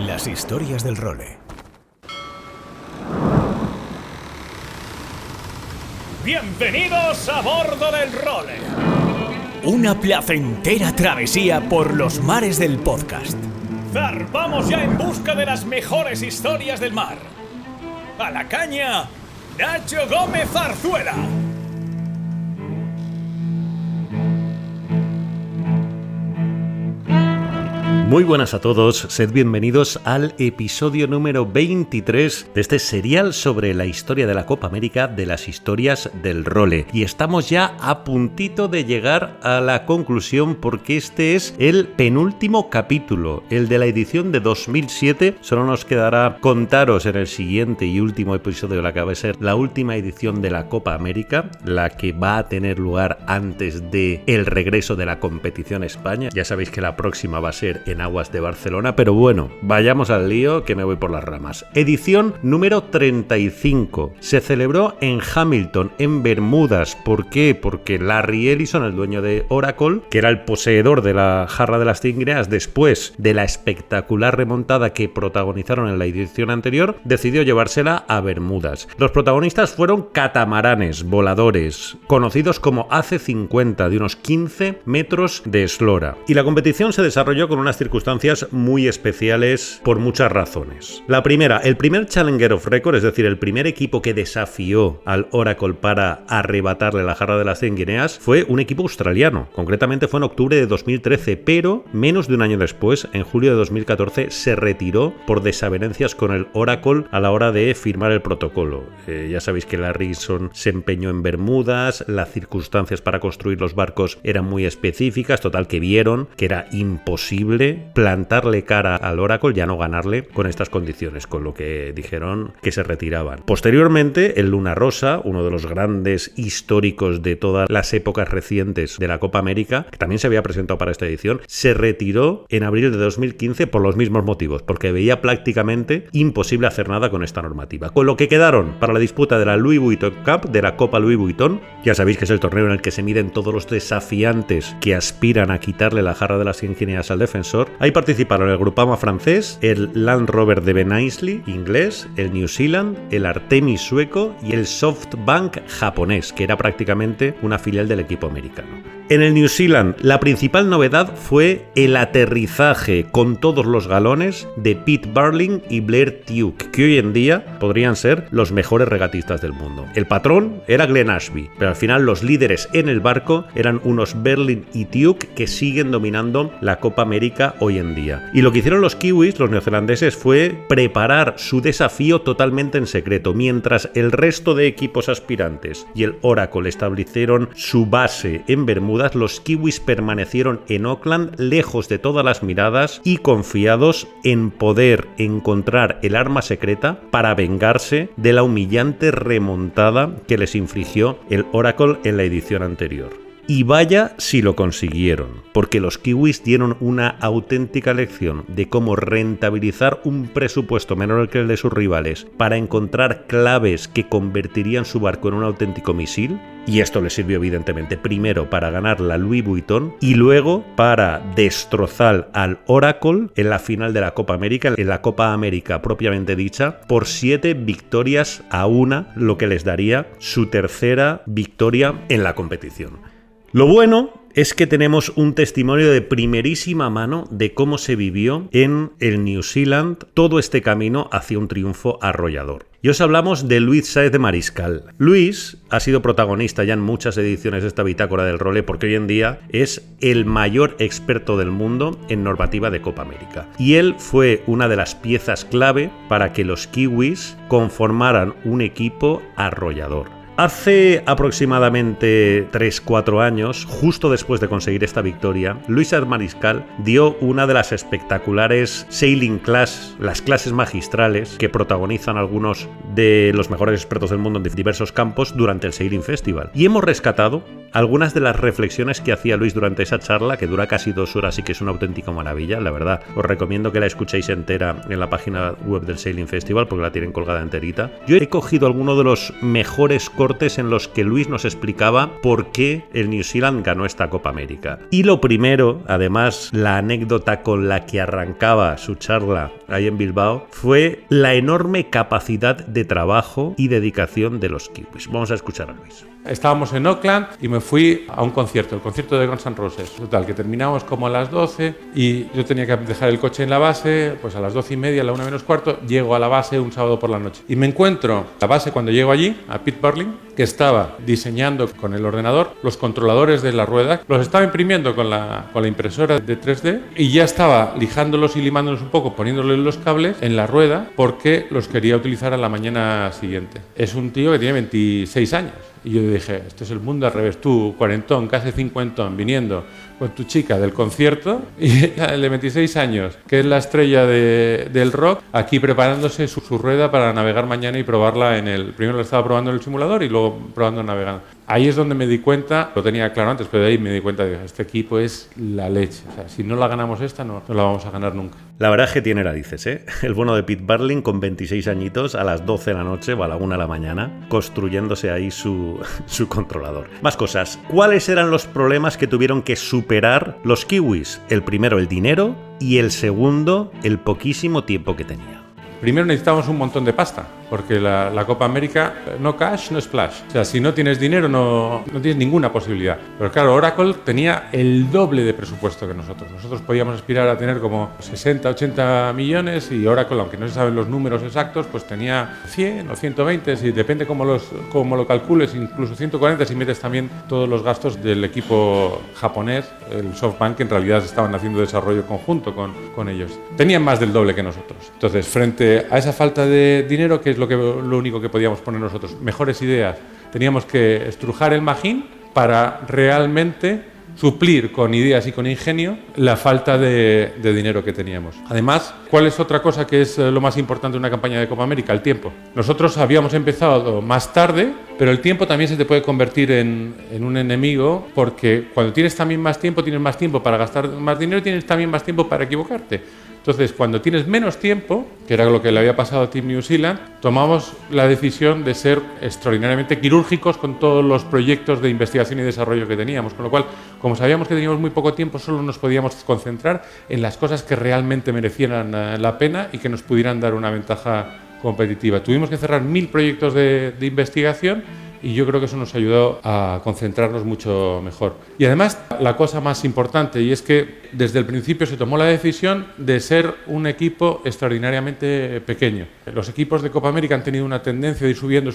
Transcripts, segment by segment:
Las historias del Role. ¡Bienvenidos a bordo del Role! Una placentera travesía por los mares del podcast. Zarpamos ya en busca de las mejores historias del mar. ¡A la caña, Nacho Gómez Zarzuela! Muy buenas a todos, sed bienvenidos al episodio número 23 de este serial sobre la historia de la Copa América, de las historias del Role. Y estamos ya a puntito de llegar a la conclusión porque este es el penúltimo capítulo, el de la edición de 2007. Solo nos quedará contaros en el siguiente y último episodio la que va a ser la última edición de la Copa América, la que va a tener lugar antes de el regreso de la competición a España. Ya sabéis que la próxima va a ser en aguas de Barcelona, pero bueno, vayamos al lío que me voy por las ramas. Edición número 35. Se celebró en Hamilton, en Bermudas. ¿Por qué? Porque Larry Ellison, el dueño de Oracle, que era el poseedor de la jarra de las Cingreas después de la espectacular remontada que protagonizaron en la edición anterior, decidió llevársela a Bermudas. Los protagonistas fueron catamaranes voladores, conocidos como AC-50, de unos 15 metros de eslora. Y la competición se desarrolló con unas circunstancias muy especiales por muchas razones. La primera, el primer Challenger of Record, es decir, el primer equipo que desafió al Oracle para arrebatarle la jarra de las 100 guineas, fue un equipo australiano. Concretamente fue en octubre de 2013, pero menos de un año después, en julio de 2014, se retiró por desavenencias con el Oracle a la hora de firmar el protocolo. Ya sabéis que Larry Ellison se empeñó en Bermudas, las circunstancias para construir los barcos eran muy específicas, total que vieron que era imposible plantarle cara al Oracle, ya no ganarle con estas condiciones, con lo que dijeron que se retiraban. Posteriormente, el Luna Rosa, uno de los grandes históricos de todas las épocas recientes de la Copa América, que también se había presentado para esta edición, se retiró en abril de 2015 por los mismos motivos, porque veía prácticamente imposible hacer nada con esta normativa. Con lo que quedaron para la disputa de la Louis Vuitton Cup, de la Copa Louis Vuitton, ya sabéis que es el torneo en el que se miden todos los desafiantes que aspiran a quitarle la jarra de las 100 guineas al defensor. Ahí participaron el Groupama francés, el Land Rover de Ben Aisley inglés, el New Zealand, el Artemis sueco y el Softbank japonés, que era prácticamente una filial del equipo americano. En el New Zealand, la principal novedad fue el aterrizaje con todos los galones de Pete Burling y Blair Tuke, que hoy en día podrían ser los mejores regatistas del mundo. El patrón era Glenn Ashby, pero al final los líderes en el barco eran unos Burling y Tuke que siguen dominando la Copa América hoy en día. Y lo que hicieron los kiwis, los neozelandeses, fue preparar su desafío totalmente en secreto, mientras el resto de equipos aspirantes y el Oracle establecieron su base en Bermuda. Los kiwis permanecieron en Auckland, lejos de todas las miradas y confiados en poder encontrar el arma secreta para vengarse de la humillante remontada que les infligió el Oracle en la edición anterior. Y vaya si lo consiguieron, porque los kiwis dieron una auténtica lección de cómo rentabilizar un presupuesto menor que el de sus rivales para encontrar claves que convertirían su barco en un auténtico misil. Y esto les sirvió evidentemente primero para ganar la Louis Vuitton y luego para destrozar al Oracle en la final de la Copa América, en la Copa América propiamente dicha, por 7-1, lo que les daría su tercera victoria en la competición. Lo bueno es que tenemos un testimonio de primerísima mano de cómo se vivió en el New Zealand todo este camino hacia un triunfo arrollador. Y os hablamos de Luis Sáez de Mariscal. Luis ha sido protagonista ya en muchas ediciones de esta bitácora del Role porque hoy en día es el mayor experto del mundo en normativa de Copa América. Y él fue una de las piezas clave para que los kiwis conformaran un equipo arrollador. Hace aproximadamente 3-4 años, justo después de conseguir esta victoria, Luis Sáez Mariscal dio una de las espectaculares Sailing Class, las clases magistrales que protagonizan algunos de los mejores expertos del mundo en diversos campos durante el Sailing Festival. Y hemos rescatado algunas de las reflexiones que hacía Luis durante esa charla, que dura casi 2 horas y que es una auténtica maravilla, la verdad. Os recomiendo que la escuchéis entera en la página web del Sailing Festival porque la tienen colgada enterita. Yo he cogido algunos de los mejores cortes en los que Luis nos explicaba por qué el New Zealand ganó esta Copa América. Y lo primero, además, la anécdota con la que arrancaba su charla ahí en Bilbao, fue la enorme capacidad de trabajo y dedicación de los kiwis. Vamos a escuchar a Luis. Estábamos en Auckland y me fui a un concierto, el concierto de Guns N' Roses. Total, que terminamos como a las 12 y yo tenía que dejar el coche en la base, pues a las 12:30, a la 1 menos cuarto, llego a la base un sábado por la noche. Y me encuentro la base cuando llego allí, a Pete Burling, que estaba diseñando con el ordenador los controladores de la rueda, los estaba imprimiendo con la impresora de 3D y ya estaba lijándolos y limándolos un poco, poniéndoles los cables en la rueda porque los quería utilizar a la mañana siguiente. Es un tío que tiene 26 años. Y yo dije, esto es el mundo al revés, tú, cuarentón, casi cincuentón, viniendo con tu chica del concierto y el de 26 años, que es la estrella del rock, aquí preparándose su rueda para navegar mañana y probarla primero la estaba probando en el simulador y luego probando navegando. Ahí es donde me di cuenta, lo tenía claro antes, pero de ahí me di cuenta de que este equipo es la leche. O sea, si no la ganamos esta, no la vamos a ganar nunca. La verdad es que tiene narices, ¿eh? El bueno de Pete Burling con 26 añitos a las 12 de la noche o a la 1 de la mañana, construyéndose ahí su controlador. Más cosas. ¿Cuáles eran los problemas que tuvieron que superar los kiwis? El primero, el dinero, y el segundo, el poquísimo tiempo que tenía. Primero necesitábamos un montón de pasta, porque la Copa América, no cash, no splash. O sea, si no tienes dinero no tienes ninguna posibilidad. Pero claro, Oracle tenía el doble de presupuesto que nosotros. Nosotros podíamos aspirar a tener como 60, 80 millones y Oracle, aunque no se saben los números exactos, pues tenía 100 o 120, si depende cómo lo calcules, incluso 140 si metes también todos los gastos del equipo japonés, el SoftBank, que en realidad estaban haciendo desarrollo conjunto con ellos. Tenían más del doble que nosotros. Entonces, frente a esa falta de dinero, ¿qué es lo único que podíamos poner nosotros? Mejores ideas. Teníamos que estrujar el magín para realmente suplir con ideas y con ingenio la falta de dinero que teníamos. Además, ¿cuál es otra cosa que es lo más importante de una campaña de Copa América? El tiempo. Nosotros habíamos empezado más tarde, pero el tiempo también se te puede convertir en un enemigo, porque cuando tienes también más tiempo, tienes más tiempo para gastar más dinero y tienes también más tiempo para equivocarte. Entonces, cuando tienes menos tiempo, que era lo que le había pasado a Team New Zealand, tomamos la decisión de ser extraordinariamente quirúrgicos con todos los proyectos de investigación y desarrollo que teníamos. Con lo cual, como sabíamos que teníamos muy poco tiempo, solo nos podíamos concentrar en las cosas que realmente merecieran la pena y que nos pudieran dar una ventaja competitiva. Tuvimos que cerrar 1000 proyectos de investigación y yo creo que eso nos ayudó a concentrarnos mucho mejor. Y además, la cosa más importante, y es que desde el principio se tomó la decisión de ser un equipo extraordinariamente pequeño. Los equipos de Copa América han tenido una tendencia de ir subiendo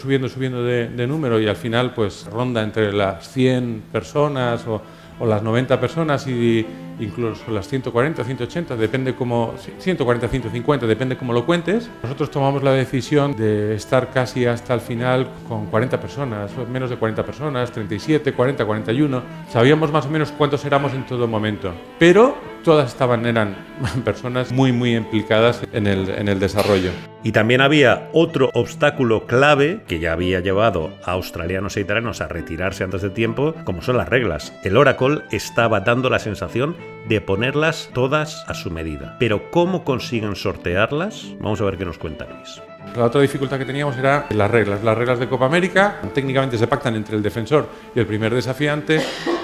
de número y al final pues ronda entre las 100 personas o las 90 personas y incluso las 140, 180, depende cómo, 140, 150, depende cómo lo cuentes. Nosotros tomamos la decisión de estar casi hasta el final con 40 personas, menos de 40 personas, 37, 40, 41. Sabíamos más o menos cuántos éramos en todo momento, pero todas eran personas muy implicadas en el desarrollo. Y también había otro obstáculo clave que ya había llevado a australianos e italianos a retirarse antes de tiempo, como son las reglas. El Oracle estaba dando la sensación de ponerlas todas a su medida. Pero ¿cómo consiguen sortearlas? Vamos a ver qué nos cuenta Luis. La otra dificultad que teníamos era las reglas. Las reglas de Copa América técnicamente se pactan entre el defensor y el primer desafiante.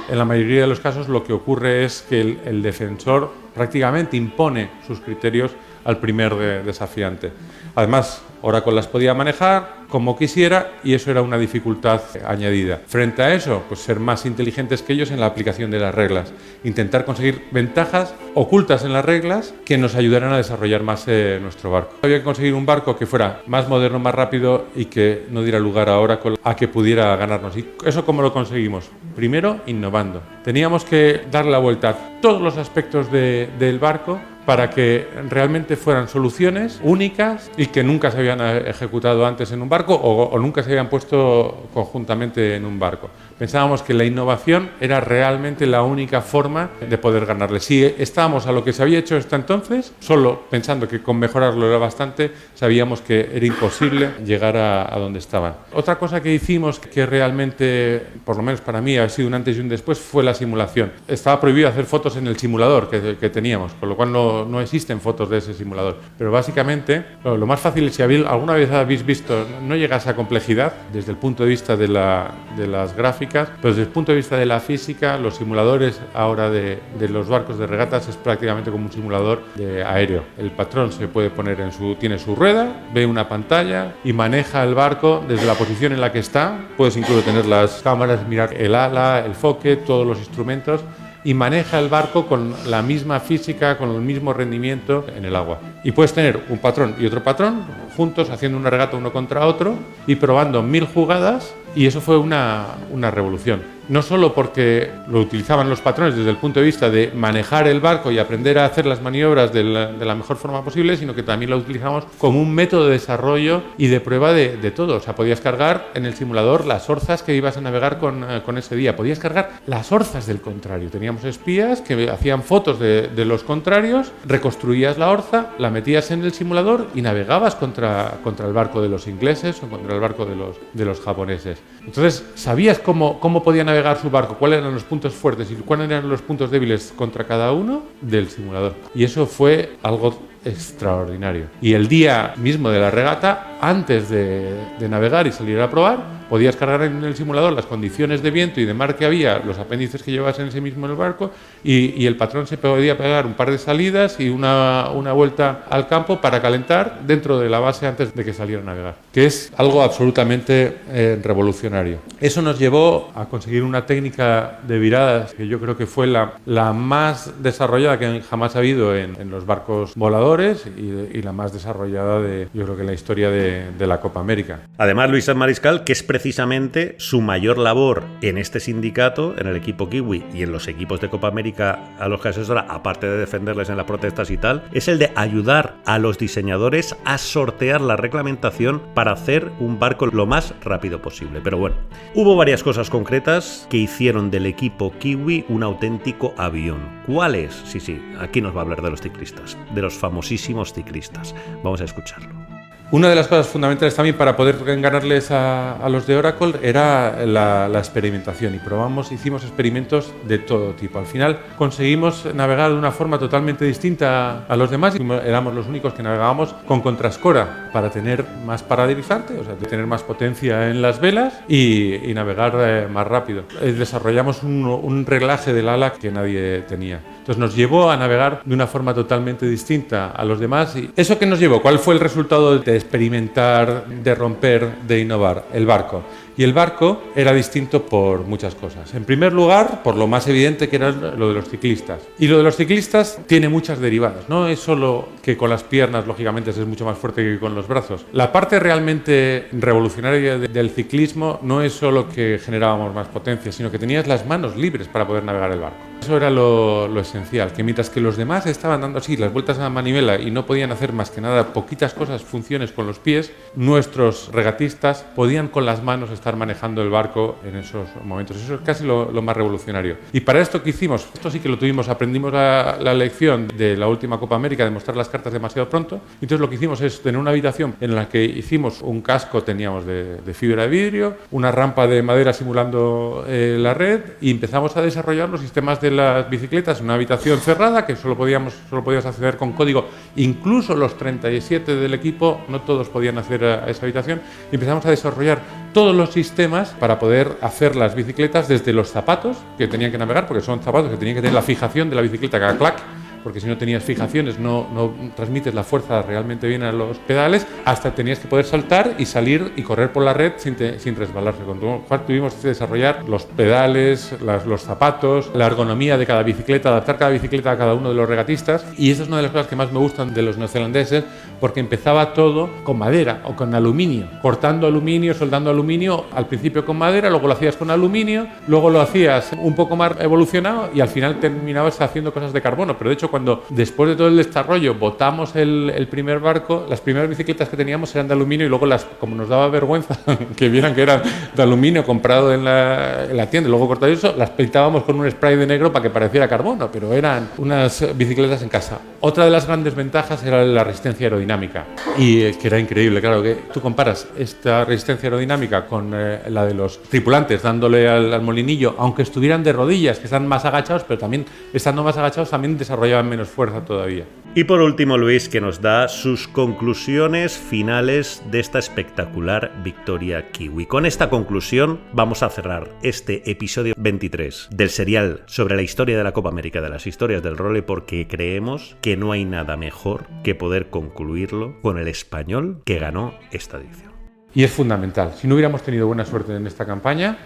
En la mayoría de los casos lo que ocurre es que el defensor prácticamente impone sus criterios al primer desafiante. Además, Oracle las podía manejar como quisiera y eso era una dificultad añadida. Frente a eso, pues ser más inteligentes que ellos en la aplicación de las reglas. Intentar conseguir ventajas ocultas en las reglas que nos ayudaran a desarrollar más nuestro barco. Había que conseguir un barco que fuera más moderno, más rápido y que no diera lugar a Oracle a que pudiera ganarnos. ¿Y eso cómo lo conseguimos? Primero, innovando. Teníamos que dar la vuelta a todos los aspectos del barco para que realmente fueran soluciones únicas y que nunca se habían ejecutado antes en un barco o nunca se habían puesto conjuntamente en un barco. Pensábamos que la innovación era realmente la única forma de poder ganarle. Si estábamos a lo que se había hecho hasta entonces, solo pensando que con mejorarlo era bastante, sabíamos que era imposible llegar a donde estaban. Otra cosa que hicimos que realmente, por lo menos para mí, ha sido un antes y un después, fue la simulación. Estaba prohibido hacer fotos en el simulador que teníamos, con lo cual no existen fotos de ese simulador. Pero básicamente, lo más fácil es si alguna vez habéis visto, no llega a esa complejidad desde el punto de vista de las gráficas, pero desde el punto de vista de la física, los simuladores ahora de los barcos de regatas es prácticamente como un simulador de aéreo. El patrón se puede poner tiene su rueda, ve una pantalla y maneja el barco desde la posición en la que está. Puedes incluso tener las cámaras, mirar el ala, el foque, todos los instrumentos, y maneja el barco con la misma física, con el mismo rendimiento en el agua. Y puedes tener un patrón y otro patrón juntos haciendo una regata uno contra otro y probando 1000 jugadas, y eso fue una revolución. No solo porque lo utilizaban los patrones desde el punto de vista de manejar el barco y aprender a hacer las maniobras de la mejor forma posible, sino que también lo utilizamos como un método de desarrollo y de prueba de todo. O sea, podías cargar en el simulador las orzas que ibas a navegar con ese día. Podías cargar las orzas del contrario. Teníamos espías que hacían fotos de los contrarios, reconstruías la orza, la metías en el simulador y navegabas contra el barco de los ingleses o contra el barco de los japoneses. Entonces, sabías cómo podía navegar su barco, cuáles eran los puntos fuertes y cuáles eran los puntos débiles contra cada uno del simulador. Y eso fue algo extraordinario. Y el día mismo de la regata, antes de navegar y salir a probar, podías cargar en el simulador las condiciones de viento y de mar que había, los apéndices que llevas en ese mismo en el barco, y el patrón se podía pegar un par de salidas y una vuelta al campo para calentar dentro de la base antes de que saliera a navegar, que es algo absolutamente revolucionario. Eso nos llevó a conseguir una técnica de viradas que yo creo que fue la más desarrollada que jamás ha habido en los barcos voladores y la más desarrollada yo creo que en la historia de la Copa América. Además, Luis Mariscal, que es precisamente su mayor labor en este sindicato, en el equipo Kiwi y en los equipos de Copa América a los que asesora, aparte de defenderles en las protestas y tal, es el de ayudar a los diseñadores a sortear la reglamentación para hacer un barco lo más rápido posible. Pero bueno, hubo varias cosas concretas que hicieron del equipo Kiwi un auténtico avión. ¿Cuáles? Sí, aquí nos va a hablar de los ciclistas, de los famosísimos ciclistas. Vamos a escucharlo. Una de las cosas fundamentales también para poder ganarles a los de Oracle era la experimentación, y hicimos experimentos de todo tipo. Al final conseguimos navegar de una forma totalmente distinta a los demás, y éramos los únicos que navegábamos con contrascora para tener más paraderizante, o sea, tener más potencia en las velas y navegar más rápido. Desarrollamos un reglaje del ala que nadie tenía. Entonces nos llevó a navegar de una forma totalmente distinta a los demás. ¿Y eso qué nos llevó? ¿Cuál fue el resultado de experimentar, de romper, de innovar? El barco. Y el barco era distinto por muchas cosas. En primer lugar, por lo más evidente que era lo de los ciclistas. Y lo de los ciclistas tiene muchas derivadas. No es solo que con las piernas, lógicamente, es mucho más fuerte que con los brazos. La parte realmente revolucionaria del ciclismo no es solo que generábamos más potencia, sino que tenías las manos libres para poder navegar el barco. Eso era lo esencial, que mientras que los demás estaban dando así las vueltas a la manivela y no podían hacer más que nada poquitas cosas, funciones con los pies, nuestros regatistas podían con las manos estar manejando el barco en esos momentos. Eso es casi lo más revolucionario. Y para esto que hicimos, esto sí que lo tuvimos, aprendimos la lección de la última Copa América de mostrar las cartas demasiado pronto. Entonces lo que hicimos es tener una habitación en la que hicimos un casco, teníamos de fibra de vidrio, una rampa de madera simulando la red, y empezamos a desarrollar los sistemas de las bicicletas en una habitación cerrada que solo podías acceder con código. Incluso los 37 del equipo, no todos podían acceder a esa habitación, y empezamos a desarrollar todos los sistemas para poder hacer las bicicletas desde los zapatos que tenían que navegar, porque son zapatos que tenían que tener la fijación de la bicicleta cada clac, porque si no tenías fijaciones no transmites la fuerza realmente bien a los pedales, hasta tenías que poder saltar y salir y correr por la red sin resbalarse. Con lo cual tuvimos que desarrollar los pedales, los zapatos, la ergonomía de cada bicicleta, adaptar cada bicicleta a cada uno de los regatistas, y eso es una de las cosas que más me gustan de los neozelandeses, porque empezaba todo con madera o con aluminio, cortando aluminio, soldando aluminio, al principio con madera, luego lo hacías con aluminio, luego lo hacías un poco más evolucionado y al final terminabas haciendo cosas de carbono. Pero de hecho, cuando después de todo el desarrollo botamos el primer barco, las primeras bicicletas que teníamos eran de aluminio y luego como nos daba vergüenza que vieran que eran de aluminio comprado en la tienda y luego cortado eso, las pintábamos con un spray de negro para que pareciera carbono, pero eran unas bicicletas en casa. Otra de las grandes ventajas era la resistencia aerodinámica y que era increíble, claro, que tú comparas esta resistencia aerodinámica con la de los tripulantes dándole al molinillo, aunque estuvieran de rodillas, que están más agachados, pero también estando más agachados también desarrollaban menos fuerza todavía. Y por último, Luis, que nos da sus conclusiones finales de esta espectacular victoria kiwi. Con esta conclusión vamos a cerrar este episodio 23 del serial sobre la historia de la Copa América, de las historias del role, porque creemos que no hay nada mejor que poder concluirlo con el español que ganó esta edición. Y es fundamental. Si no hubiéramos tenido buena suerte en esta campaña,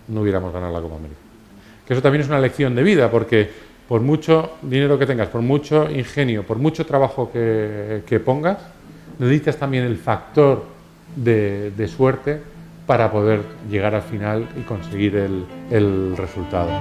no hubiéramos ganado la Copa América. Que eso también es una lección de vida, porque por mucho dinero que tengas, por mucho ingenio, por mucho trabajo que pongas, necesitas también el factor de suerte para poder llegar al final y conseguir el resultado.